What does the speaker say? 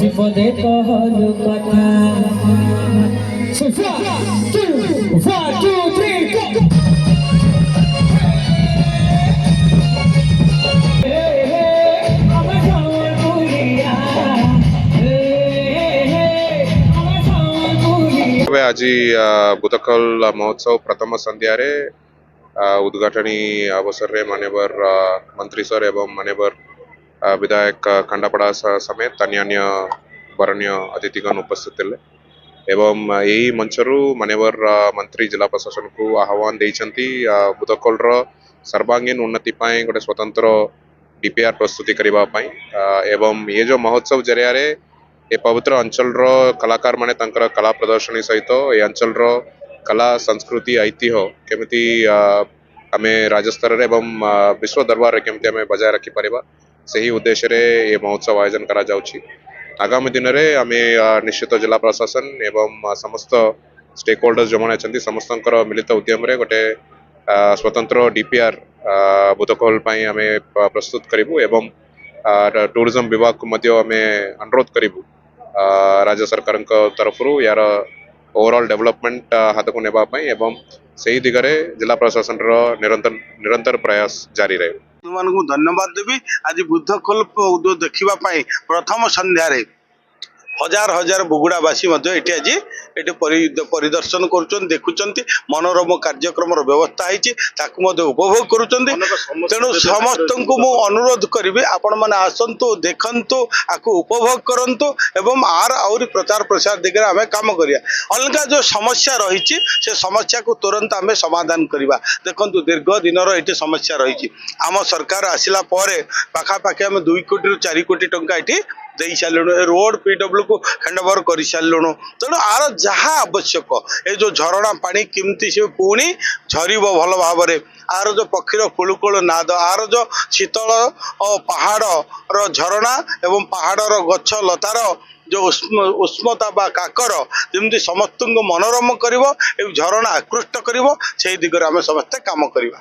বিপদে কহল কথা 1 2 3 go আজি বুତকল মહોତ୍ସବ ପ୍ରଥମ ସନ୍ଧ୍ୟାରେ ଉଦ୍ଘାଟନୀ ଅବସରରେ ମାନ୍ୟବର ମନ୍ତ୍ରୀ ସର ଏବଂ ମାନ୍ୟବର ବିଧାୟକ ଖଣ୍ଡାପଡ଼ା ସमेत ଅନ୍ୟାନ୍ୟ ବରଣୀୟ ଅତିଥିଗଣ ଉପସ୍ଥିତ ଥିଲେ ଏବଂ ଏହି ମଞ୍ଚରୁ ମାନ୍ୟବର ମନ୍ତ୍ରୀ ଜିଲ୍ଲା ପ୍ରଶାସନକୁ ଆହ୍ୱାନ ଦେଇଛନ୍ତି ବୁତକଲର ସର୍ବାଙ୍ଗୀନ ଉନ୍ନତି ପାଇଁ ଗୋଟେ ସ୍ୱତନ୍ତ୍ର ଡିପିଆର ପ୍ରସ୍ତୁତି କରିବା ପାଇଁ ଏବଂ ଏ ଯେଉଁ ମହୋତ୍ସବ ଜରିଆରେ ए पवित्र अंचल कलाकार माने कला प्रदर्शनी सहित ए अंचल कला संस्कृति ऐतिह्य केमिति आमे राज्य स्तर एवं विश्व दरबार केमिति आमे बजाय रखी परिबा सही उद्देश्य रे ए महोत्सव आयोजन करा जाउछि। आगामी दिन रे आमे निश्चित जिला प्रशासन एवं समस्त स्टेक होल्डर्स जो माने अछंती समस्तंकर मिलित उद्यम रे गोटे स्वतंत्र डीपीआर बुतकल पई आमे प्रस्तुत करिवु एवं टूरिज्म विभाग को मध्य आमे अनुरोध करिवु राज्य सरकार तरफ यार ओवरऑल डेवलपमेंट हाथ को नेबा पई एवं सही दिगरे जिला प्रशासन निरंतर प्रयास जारी रहे। तुमको धन्यवाद देवी। आज बुद्धखोल देखा प्रथम संध्यार हजार हजार बुगुड़ावासी आज ये परिदर्शन कर देखुंत मनोरम कार्यक्रम व्यवस्था होती उपभोग कर तेणु समस्त को मु अनुरोध करी आपण मैंने आसतु देखु आपको उपभोग करूँ एवं आर प्रचार प्रसार दिगरे आम कम करिया अलग जो समस्या रही से समस्या को तुरंत आम समाधान करवा। देखु दीर्घ दिन ये समस्या रही आम सरकार आसला पाखापाखि आम 2 कोटी रु 4 कोटी टंका ये दे सारूँ रोड पीडब्ल्यू को हैंडओवर कर सारूँ तेणु आर जहाँ आवश्यक ये जो झरणा पानी केमती से पुणी झर भल भाव आर जो पक्षीर कुलुकुल नाद आर जो शीतल पहाड़ झरणा एवं पहाड़ गछ लतार जो उष्मता बा काकर जमी समस्त को मनोरम कर झरणा आकृष्ट कर दिगरे आम समस्ते काम करवा।